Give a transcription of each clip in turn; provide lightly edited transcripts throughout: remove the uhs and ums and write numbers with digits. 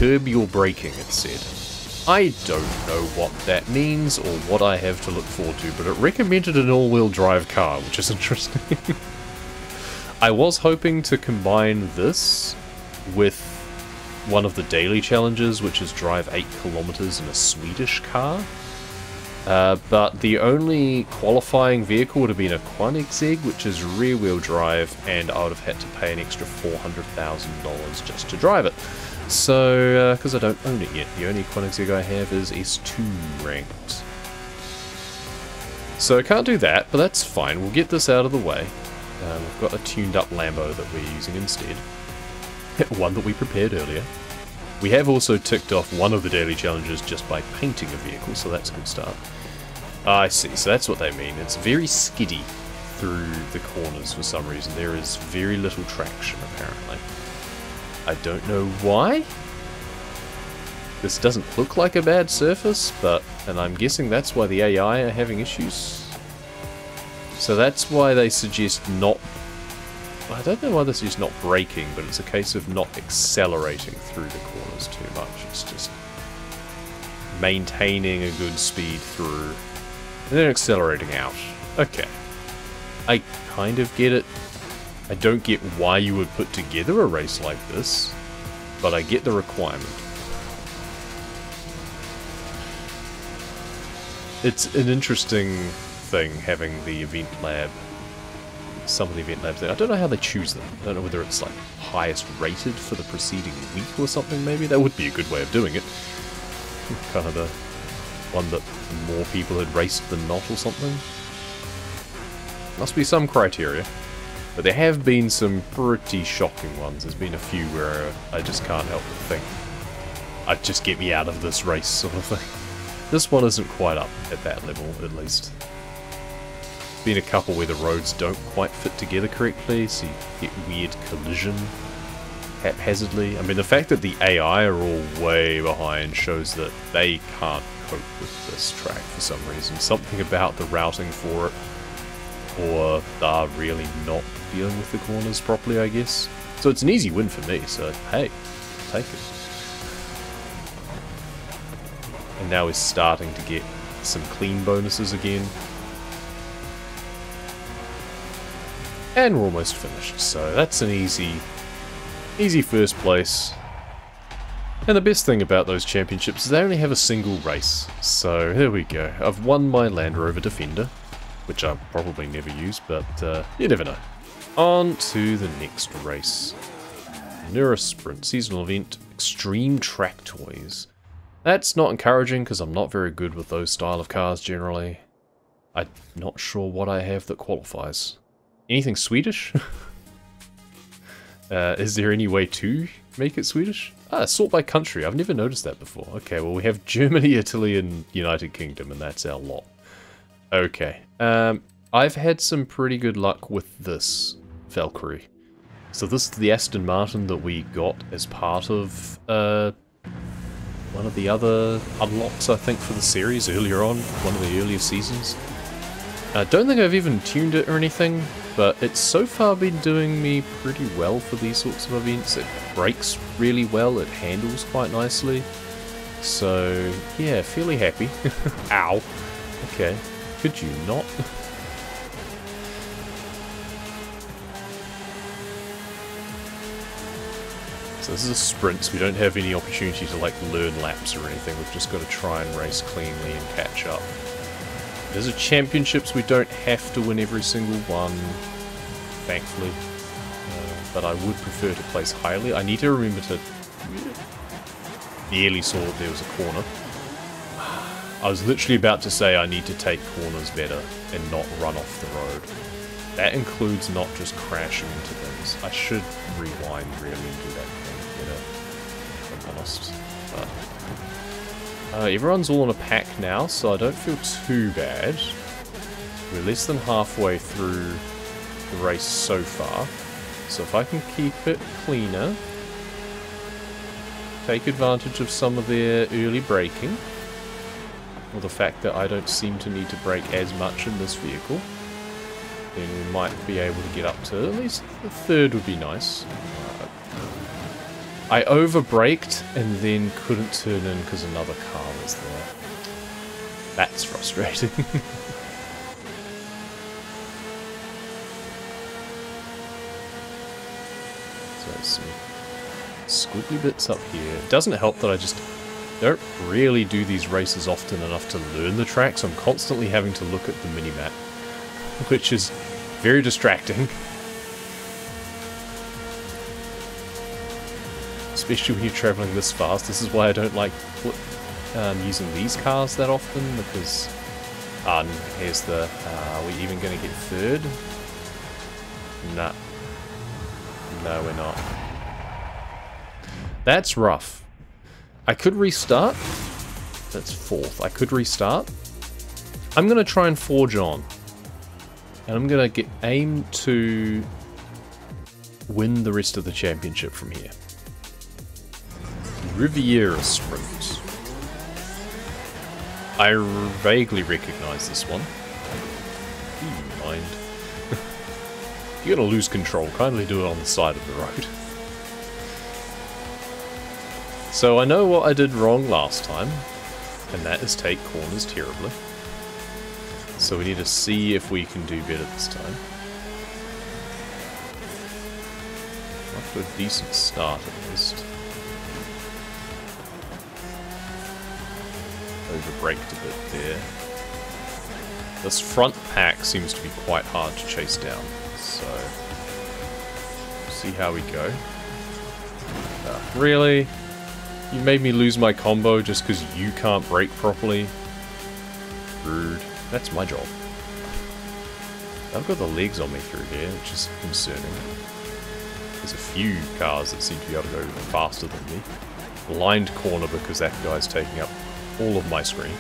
curb your braking, it said. I don't know what that means or what I have to look forward to, but it recommended an all-wheel drive car, which is interesting. I was hoping to combine this with one of the daily challenges, which is drive 8 kilometers in a Swedish car. But the only qualifying vehicle would have been a Koenigsegg, which is rear-wheel drive, and I would have had to pay an extra $400,000 just to drive it. So, because I don't own it yet, the only Koenigsegg I have is S2 ranked. So I can't do that, but that's fine. We'll get this out of the way. We've got a tuned-up Lambo that we're using instead. One that we prepared earlier. We have also ticked off one of the daily challenges just by painting a vehicle, so that's a good start. I see, so that's what they mean. It's very skiddy through the corners for some reason. There is very little traction, apparently. I don't know why. This doesn't look like a bad surface, and I'm guessing that's why the AI are having issues. So that's why they suggest not... I don't know why this is not braking, but it's a case of not accelerating through the corners too much. It's just maintaining a good speed through, and then accelerating out. Okay. I kind of get it. I don't get why you would put together a race like this, but I get the requirement. It's an interesting thing having the event lab. Some of the event labs there. I don't know how they choose them. I don't know whether it's like highest rated for the preceding week or something maybe. That would be a good way of doing it. Kind of the one that more people had raced than not or something. Must be some criteria. But there have been some pretty shocking ones. There's been a few where I just can't help but think, just get me out of this race sort of thing. This one isn't quite up at that level, at least. Been a couple where the roads don't quite fit together correctly, so you get weird collision haphazardly. I mean, the fact that the AI are all way behind shows that they can't cope with this track for some reason. Something about the routing for it, or they're really not dealing with the corners properly, I guess. So it's an easy win for me, so hey, take it. And now we're starting to get some clean bonuses again. And we're almost finished, so that's an easy first place. And the best thing about those championships is they only have a single race. So there we go. I've won my Land Rover Defender, which I'll probably never use, but you never know. On to the next race. Nura Sprint, seasonal event, Extreme Track Toys. That's not encouraging because I'm not very good with those style of cars generally. I'm not sure what I have that qualifies. Anything Swedish? Is there any way to make it Swedish? Sort by country. I've never noticed that before. Okay, well we have Germany, Italy, and United Kingdom, and that's our lot. Okay. I've had some pretty good luck with this Valkyrie. So this is the Aston Martin that we got as part of one of the other unlocks, I think, for the series earlier on, one of the earlier seasons. I don't think I've even tuned it or anything, but it's so far been doing me pretty well for these sorts of events. It brakes really well, it handles quite nicely. So, yeah, fairly happy. Ow. Okay. Could you not? So this is a sprint, so we don't have any opportunity to like learn laps or anything. We've just got to try and race cleanly and catch up. There's a championships, we don't have to win every single one, thankfully. But I would prefer to place highly. I need to remember to... Nearly saw that there was a corner. I was literally about to say I need to take corners better and not run off the road. That includes not just crashing into things. I should rewind really and do that thing better, if I'm honest. But everyone's all in a pack now, so I don't feel too bad. We're less than halfway through the race so far. So if I can keep it cleaner, take advantage of some of their early braking, or the fact that I don't seem to need to brake as much in this vehicle, then we might be able to get up to at least the third would be nice. I over-braked and then couldn't turn in because another car was there. That's frustrating. So some squiggly bits up here. It doesn't help that I just don't really do these races often enough to learn the track, so I'm constantly having to look at the minimap, which is very distracting. Especially when you're traveling this fast. This is why I don't like using these cars that often, because... here's the... are we even going to get third? Nah. No, we're not. That's rough. I could restart. That's fourth. I could restart. I'm going to try and forge on. And I'm going to aim to win the rest of the championship from here. Riviera Sprint. I vaguely recognize this one. Do you mind? If you're going to lose control, kindly do it on the side of the road. So I know what I did wrong last time, and that is take corners terribly. So we need to see if we can do better this time. Off to a decent start at least. Over-braked a bit there. This front pack seems to be quite hard to chase down, so see how we go. Really? You made me lose my combo just because you can't brake properly? Rude. That's my job. I've got the legs on me through here, which is concerning. There's a few cars that seem to be able to go faster than me. Blind corner because that guy's taking up all of my screen.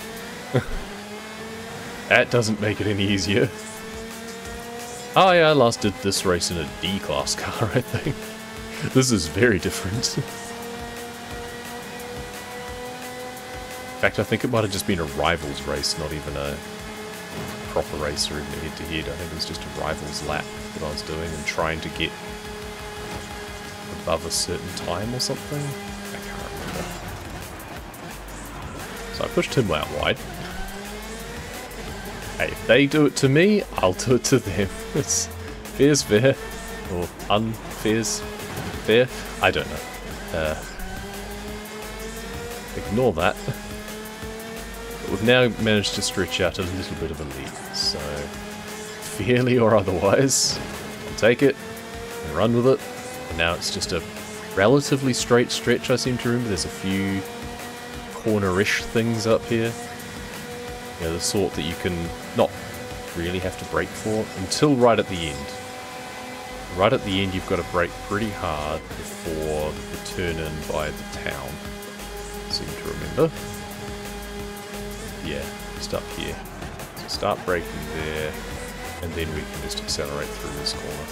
That doesn't make it any easier. Oh yeah, I last did this race in a D-class car, I think. This is very different. In fact, I think it might have just been a rivals race, not even a proper race or even a head-to-head. I think it was just a rivals lap that I was doing and trying to get above a certain time or something. I can't remember. So I pushed him out wide. Hey, if they do it to me, I'll do it to them. It's fair's fair. Or unfair's fair. I don't know. Ignore that. But we've now managed to stretch out a little bit of a lead. So, fairly or otherwise, I'll take it and run with it. And now it's just a relatively straight stretch, I seem to remember. There's a few corner-ish things up here. You know, the sort that you can not really have to brake for until right at the end. Right at the end you've got to brake pretty hard before the turn-in by the town. Seem to remember. Yeah, just up here. So start braking there, and then we can just accelerate through this corner.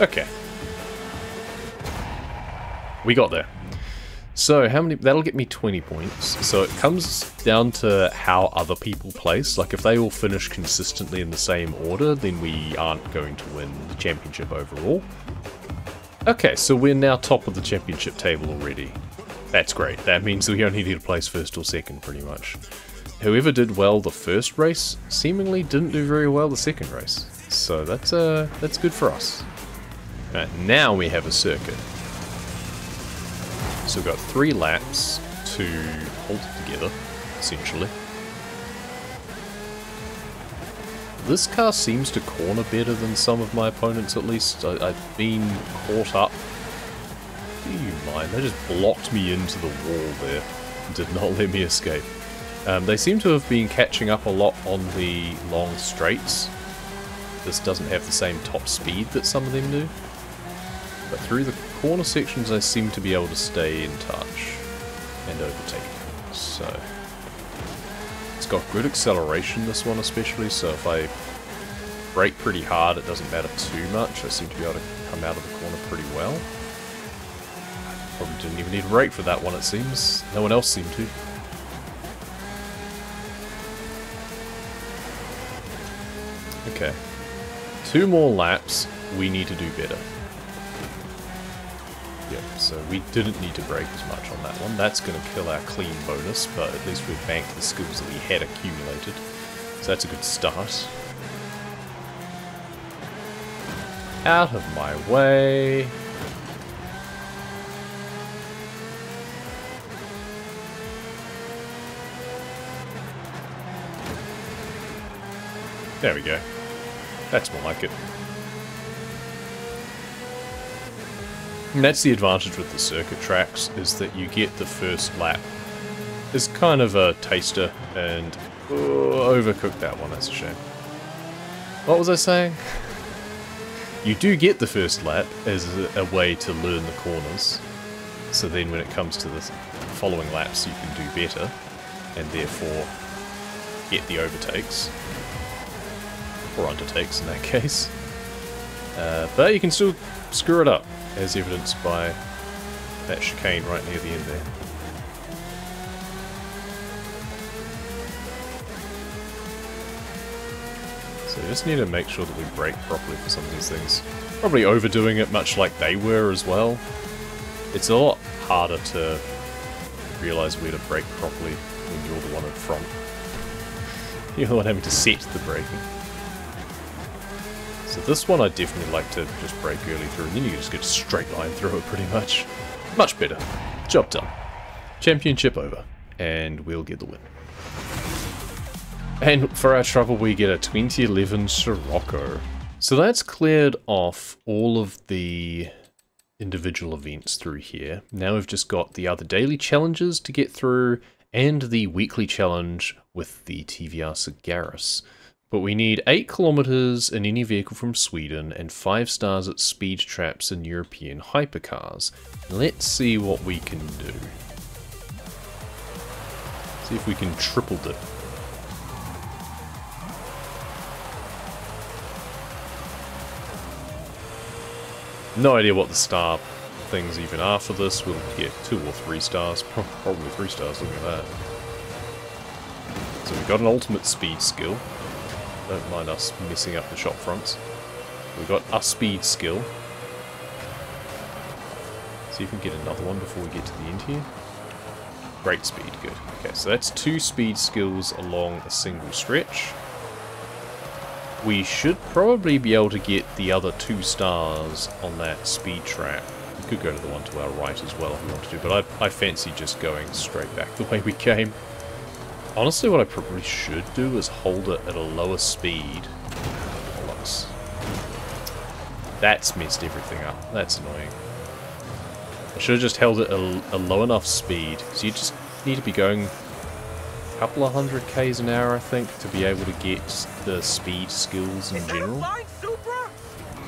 Okay. We got there. So, how many... That'll get me 20 points. So it comes down to how other people place. Like, if they all finish consistently in the same order, then we aren't going to win the championship overall. Okay, so we're now top of the championship table already. That's great. That means we only need to place first or second, pretty much. Whoever did well the first race, seemingly didn't do very well the second race. So that's good for us. Right, now we have a circuit. So we've got 3 laps to hold it together, essentially. This car seems to corner better than some of my opponents, at least. I've been caught up. Do you mind? They just blocked me into the wall there and did not let me escape. They seem to have been catching up a lot on the long straights. This doesn't have the same top speed that some of them do. But through the corner sections I seem to be able to stay in touch and overtake. So it's got good acceleration, this one especially, so if I brake pretty hard it doesn't matter too much. I seem to be able to come out of the corner pretty well. Probably didn't even need a brake for that one, it seems. No one else seemed to. Okay. 2 more laps, we need to do better. So we didn't need to brake as much on that one. That's going to kill our clean bonus, but at least we've banked the skills that we had accumulated. So that's a good start. Out of my way. There we go. That's more like it. And that's the advantage with the circuit tracks, is that you get the first lap. It's kind of a taster, and overcooked that one, that's a shame. What was I saying? You do get the first lap as a way to learn the corners, so then when it comes to the following laps you can do better, and therefore get the overtakes. Or undertakes in that case. But you can still screw it up, as evidenced by that chicane right near the end there. So we just need to make sure that we brake properly for some of these things. Probably overdoing it much like they were as well. It's a lot harder to realise where to brake properly when you're the one in front. You're the one having to set the braking. So this one I definitely like to just brake early through, and then you just get a straight line through it pretty much. Much better. Job done. Championship over. And we'll get the win. And for our trouble we get a 2011 Scirocco. So that's cleared off all of the individual events through here. Now we've just got the other daily challenges to get through, and the weekly challenge with the TVR Sagaris. But we need 8 kilometers in any vehicle from Sweden and 5 stars at speed traps in European hypercars. Let's see what we can do. See if we can triple it. No idea what the star things even are for this. We'll get 2 or 3 stars. Probably 3 stars, look at that. So we've got an ultimate speed skill. Don't mind us messing up the shop fronts. We've got a speed skill. See if we can get another one before we get to the end here. Great speed, good. Okay, so that's 2 speed skills along a single stretch. We should probably be able to get the other 2 stars on that speed trap. We could go to the one to our right as well if we want to do, but I fancy just going straight back the way we came. Honestly, what I probably should do is hold it at a lower speed. Bollocks. That's messed everything up. That's annoying. I should have just held it a low enough speed, because you just need to be going a couple of 100 k's an hour, I think, to be able to get the speed skills in general.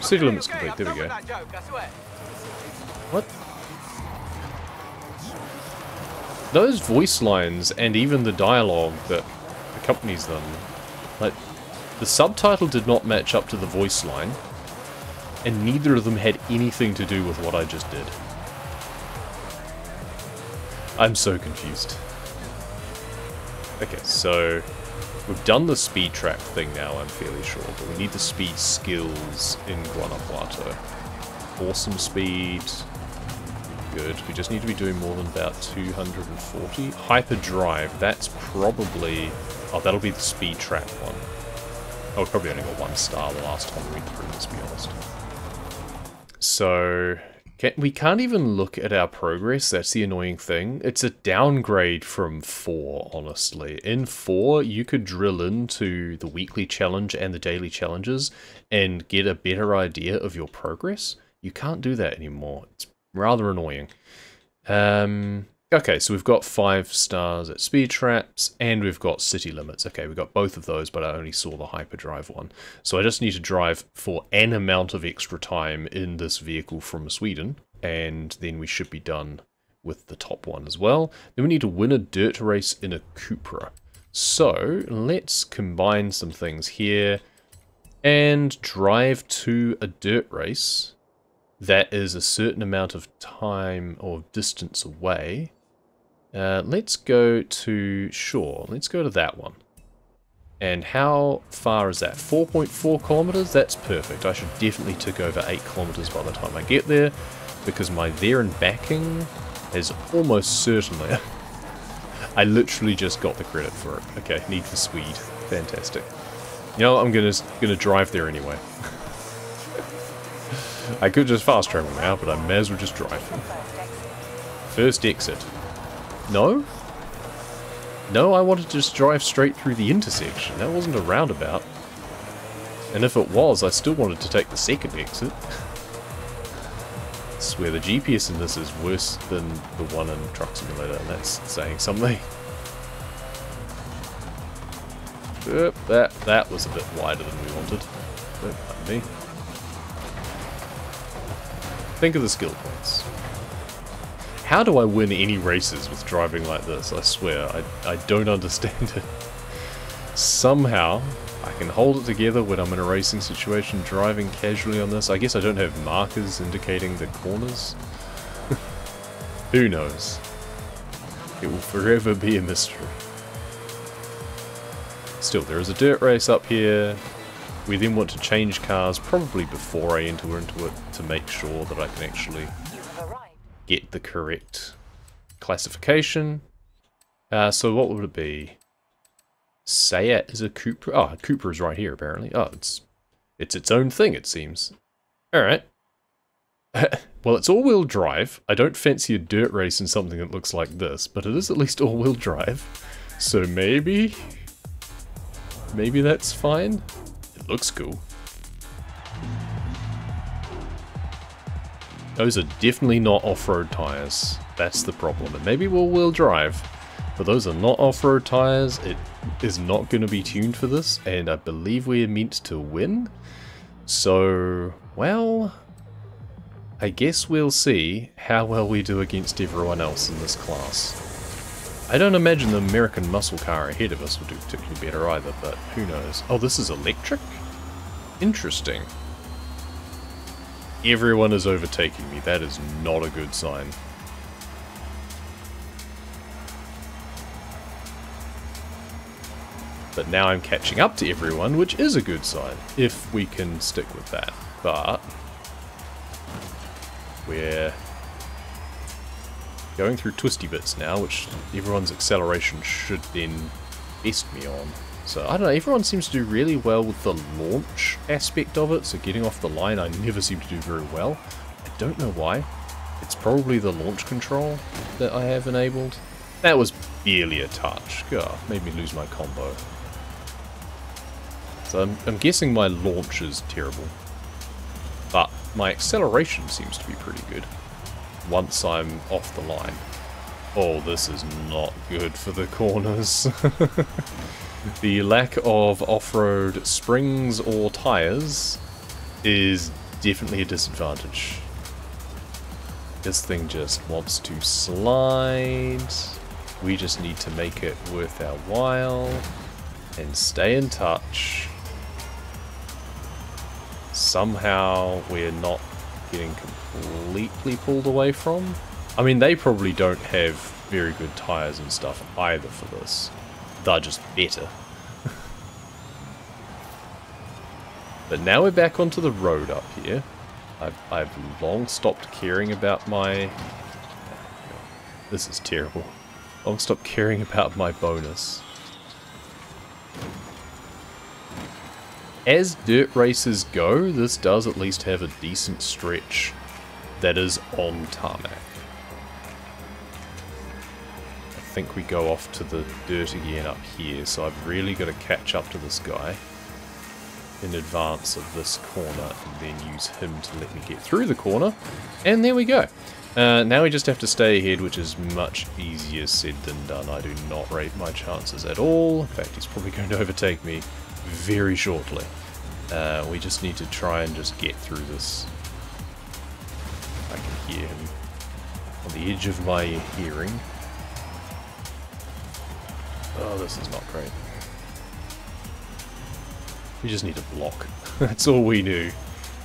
City limit's complete, there we go. What? Those voice lines and even the dialogue that accompanies them, like, the subtitle did not match up to the voice line, and neither of them had anything to do with what I just did. I'm so confused. Okay, so we've done the speed trap thing now, I'm fairly sure, but we need the speed skills in Guanajuato. Awesome speed. Good. We just need to be doing more than about 240. Hyperdrive, that's probably... Oh, that'll be the speed trap one. Oh, we probably only got 1 star the last time we went through, let's be honest. So... we can't even look at our progress, that's the annoying thing. It's a downgrade from 4, honestly. In 4, you could drill into the weekly challenge and the daily challenges and get a better idea of your progress. You can't do that anymore. It's rather annoying. Okay, so we've got 5 stars at speed traps, and we've got city limits. Okay, we've got both of those, but I only saw the hyperdrive one. So I just need to drive for an amount of extra time in this vehicle from Sweden, and then we should be done with the top one as well. Then we need to win a dirt race in a Cupra. So let's combine some things here and drive to a dirt race that is a certain amount of time or distance away. Let's go to, sure, let's go to that one. And how far is that? 4.4 kilometers? That's perfect. I should definitely tick over 8 kilometers by the time I get there. because my there and backing is almost certainly... I literally just got the credit for it. Okay, Need for Speed. Fantastic. You know, I'm gonna drive there anyway. I could just fast travel now, but I may as well just drive. First exit. No? No, I wanted to just drive straight through the intersection. That wasn't a roundabout. And if it was, I still wanted to take the second exit. I swear the GPS in this is worse than the one in Truck Simulator, and that's saying something. That was a bit wider than we wanted. Don't mind me. Think of the skill points. How do I win any races with driving like this? I swear, I don't understand it. Somehow, I can hold it together when I'm in a racing situation, driving casually on this. I guess I don't have markers indicating the corners. Who knows? It will forever be a mystery. Still, there is a dirt race up here. We then want to change cars, probably before I enter into it, to make sure that I can actually get the correct classification. So what would it be? Seat is a Cupra. Oh, Cupra is right here, apparently. Oh, it's its own thing, it seems. Alright. Well, it's all-wheel drive. I don't fancy a dirt race in something that looks like this, but it is at least all-wheel drive. So maybe that's fine. It looks cool. Those are definitely not off-road tires. That's the problem. And maybe all-wheel drive, but those are not off-road tires. It is not going to be tuned for this, and I believe we are meant to win. So, well, I guess we'll see how well we do against everyone else in this class. I don't imagine the American muscle car ahead of us will do particularly better either, but who knows. Oh, this is electric? Interesting. Everyone is overtaking me. That is not a good sign. But now I'm catching up to everyone, which is a good sign, if we can stick with that. But we're going through twisty bits now, which everyone's acceleration should then best me on. So, I don't know, everyone seems to do really well with the launch aspect of it, so getting off the line I never seem to do very well. I don't know why. It's probably the launch control that I have enabled. That was barely a touch. God, made me lose my combo. So I'm guessing my launch is terrible. But my acceleration seems to be pretty good once I'm off the line. Oh, this is not good for the corners. The lack of off-road springs or tyres is definitely a disadvantage. This thing just wants to slide. We just need to make it worth our while and stay in touch. Somehow we're not getting completely pulled away from. I mean, they probably don't have very good tyres and stuff either for this. They're just better. But now we're back onto the road up here. I've long stopped caring about my... This is terrible. Long stopped caring about my bonus. As dirt races go, this does at least have a decent stretch that is on tarmac. I think we go off to the dirt again up here, so I've really got to catch up to this guy in advance of this corner and then use him to let me get through the corner. And there we go. Now we just have to stay ahead, which is much easier said than done. I do not rate my chances at all. In fact, he's probably going to overtake me very shortly. We just need to try and just get through this. I can hear him on the edge of my hearing. Oh, this is not great. We just need to block. That's all we do.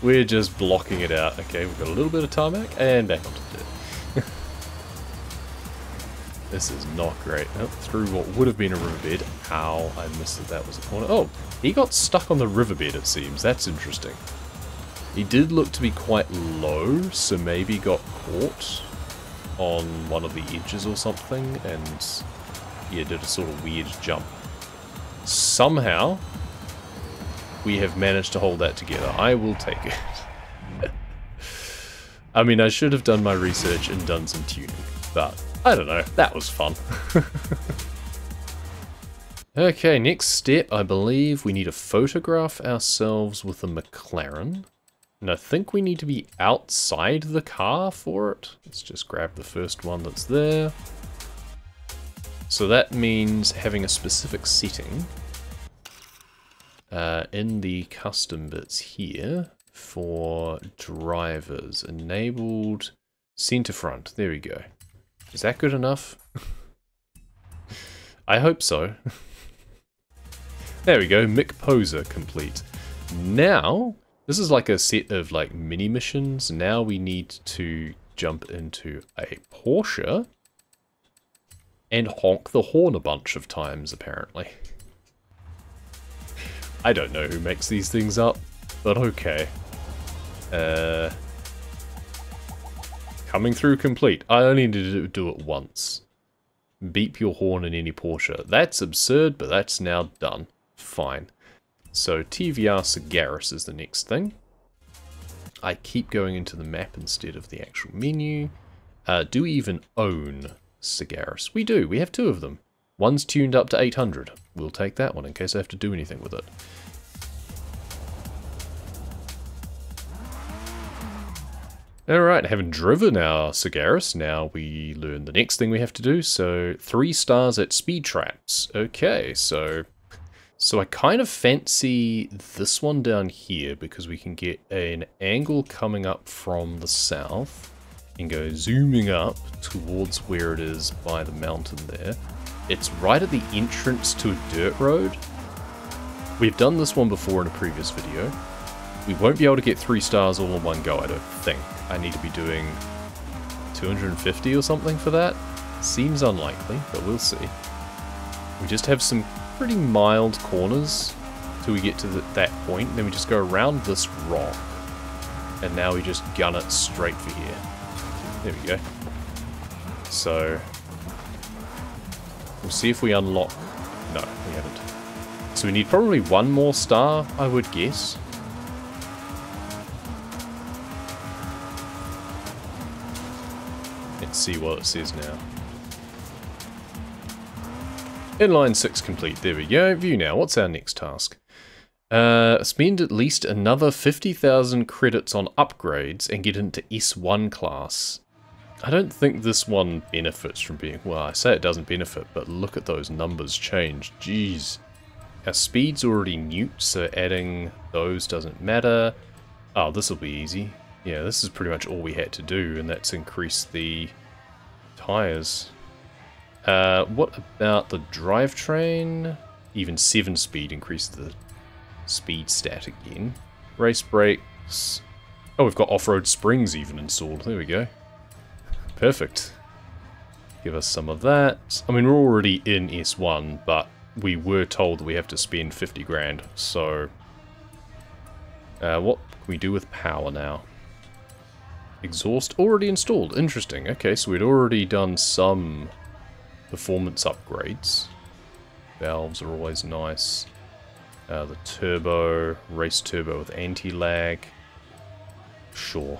We're just blocking it out. Okay, we've got a little bit of tarmac and back onto dirt. This is not great. Oh, through what would have been a riverbed. Ow, I missed that was a corner. Oh, he got stuck on the riverbed, it seems. That's interesting. He did look to be quite low, so maybe got caught on one of the edges or something, and yeah, did a sort of weird jump. Somehow, we have managed to hold that together. I will take it. I mean, I should have done my research and done some tuning, but I don't know, that was fun. Okay, next step, I believe we need to photograph ourselves with a McLaren. And I think we need to be outside the car for it. Let's just grab the first one that's there. So that means having a specific setting in the custom bits here for drivers. Enabled center front. There we go. Is that good enough? I hope so. There we go, Mick Poser complete. Now, this is like a set of like mini missions. Now we need to jump into a Porsche and honk the horn a bunch of times, apparently. I don't know who makes these things up, but okay. Coming through complete. I only need to do it once. Beep your horn in any Porsche. That's absurd, but that's now done. Fine. So TVR Sagaris is the next thing. I keep going into the map instead of the actual menu. Do we even own Sagaris? We do. We have two of them. One's tuned up to 800. We'll take that one in case I have to do anything with it. Alright, having driven our Sagaris, now we learn the next thing we have to do. So 3 stars at speed traps. Okay, so I kind of fancy this one down here because we can get an angle coming up from the south and go zooming up towards where it is by the mountain there. It's right at the entrance to a dirt road. We've done this one before in a previous video. We won't be able to get 3 stars all in one go, I don't think. I need to be doing 250 or something for that. Seems unlikely, but we'll see. We just have some pretty mild corners till we get to that point, then we just go around this rock, and now we just gun it straight for here. There we go. So we'll see if we unlock. No, we haven't. So we need probably 1 more star, I would guess. Let's see what it says now. Inline 6 complete. There we go. View now. What's our next task? Spend at least another 50,000 credits on upgrades and get into S1 class. I don't think this one benefits from being... Well, I say it doesn't benefit, but look at those numbers change. Jeez. Our speed's already nuked, so adding those doesn't matter. Oh, this will be easy. Yeah, this is pretty much all we had to do, and that's increase the tires. What about the drivetrain? Even 7 speed increases the speed stat again. Race brakes. Oh, we've got off-road springs even installed. There we go. Perfect. Give us some of that. I mean, we're already in S1, but we were told that we have to spend 50 grand. So, what can we do with power now? Exhaust already installed. Interesting. Okay, so we'd already done some performance upgrades. Valves are always nice. The turbo, race turbo with anti-lag. Sure.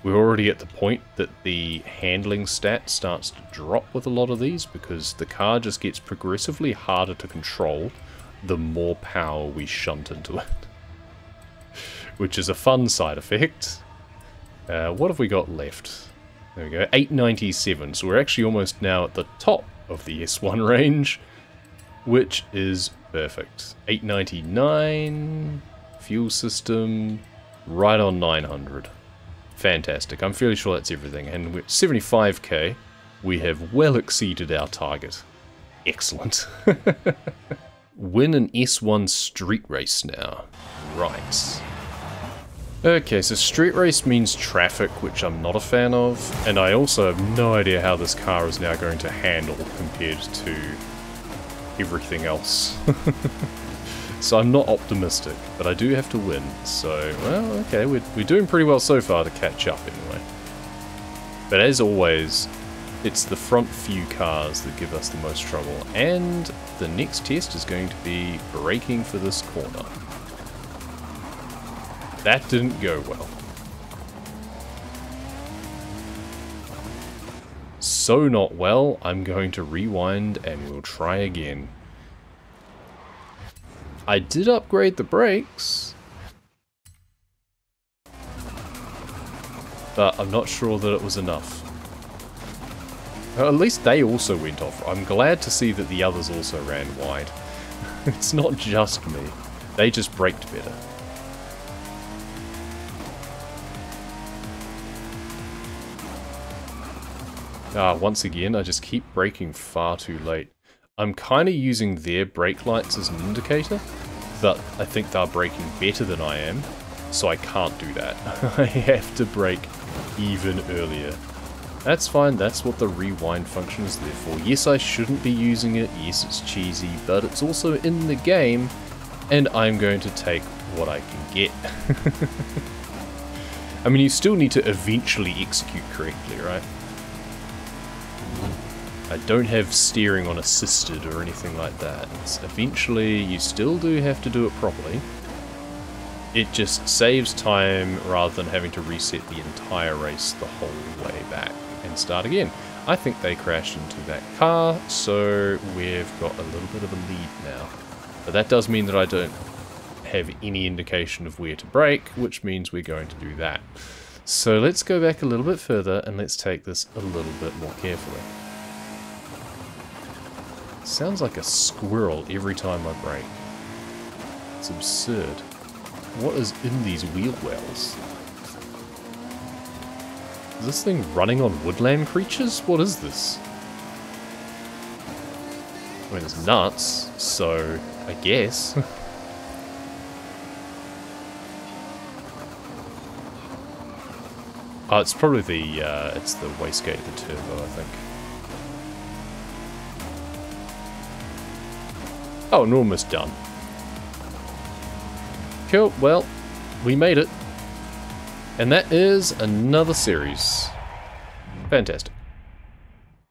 We're already at the point that the handling stat starts to drop with a lot of these because the car just gets progressively harder to control the more power we shunt into it. Which is a fun side effect. What have we got left? There we go, 897, so we're actually almost now at the top of the S1 range, which is perfect. 899, fuel system, right on 900. Fantastic, I'm fairly sure that's everything, and we're at 75k, we have well exceeded our target. Excellent. Win an S1 street race now. Right. Okay, so street race means traffic, which I'm not a fan of, and I also have no idea how this car is now going to handle compared to everything else. So I'm not optimistic, but I do have to win. So, well, okay, we're doing pretty well so far to catch up anyway. But as always, it's the front few cars that give us the most trouble. And the next test is going to be braking for this corner. That didn't go well. So not well, I'm going to rewind and we'll try again. I did upgrade the brakes, but I'm not sure that it was enough. Well, at least they also went off. I'm glad to see that the others also ran wide. It's not just me. They just braked better. Once again, I just keep braking far too late. I'm kind of using their brake lights as an indicator, but I think they're braking better than I am, so I can't do that. I have to brake even earlier. That's fine, that's what the rewind function is there for. Yes, I shouldn't be using it, yes, it's cheesy, but it's also in the game, and I'm going to take what I can get. I mean, you still need to eventually execute correctly, right? I don't have steering on assisted or anything like that. Eventually, you still do have to do it properly. It just saves time rather than having to reset the entire race the whole way back and start again. I think they crashed into that car, so we've got a little bit of a lead now. But that does mean that I don't have any indication of where to brake, which means we're going to do that. So let's go back a little bit further and let's take this a little bit more carefully. Sounds like a squirrel every time I brake. It's absurd. What is in these wheel wells? Is this thing running on woodland creatures? What is this? I mean, it's nuts, so I guess. Oh, it's probably it's the wastegate of the turbo, I think. Oh, and we're almost done. Cool, well, we made it. And that is another series. Fantastic.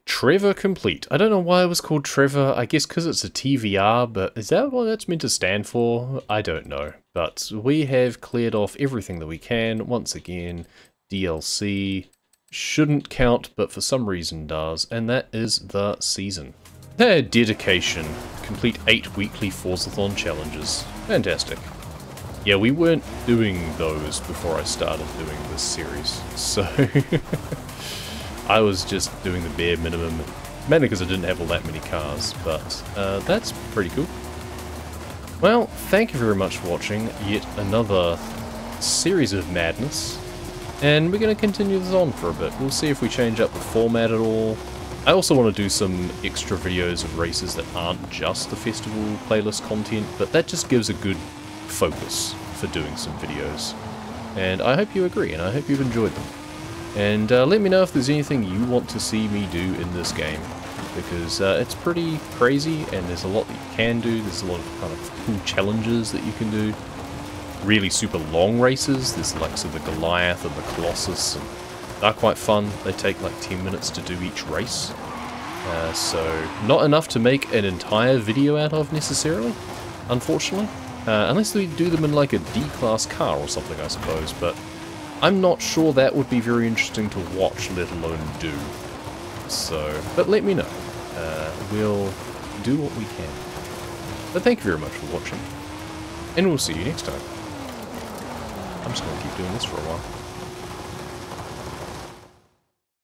Trevor complete. I don't know why it was called Trevor. I guess because it's a TVR, but is that what that's meant to stand for? I don't know. But we have cleared off everything that we can. Once again, DLC shouldn't count, but for some reason does. And that is the season. Their dedication. Complete 8 weekly Forzathon challenges. Fantastic. Yeah, we weren't doing those before I started doing this series, so I was just doing the bare minimum, mainly because I didn't have all that many cars, but that's pretty cool. Well, thank you very much for watching yet another series of madness, and we're going to continue this on for a bit. We'll see if we change up the format at all. I also want to do some extra videos of races that aren't just the festival playlist content, but that just gives a good focus for doing some videos. And I hope you agree, and I hope you've enjoyed them. And let me know if there's anything you want to see me do in this game, because it's pretty crazy, and there's a lot that you can do. There's a lot of kind of cool challenges that you can do. Really super long races. There's the likes of the Goliath and the Colossus, and they're quite fun. They take like 10 minutes to do each race. So not enough to make an entire video out of necessarily, unfortunately. Unless we do them in like a D-class car or something, I suppose, but I'm not sure that would be very interesting to watch, let alone do. So, but let me know. We'll do what we can. But thank you very much for watching, and we'll see you next time. I'm just going to keep doing this for a while.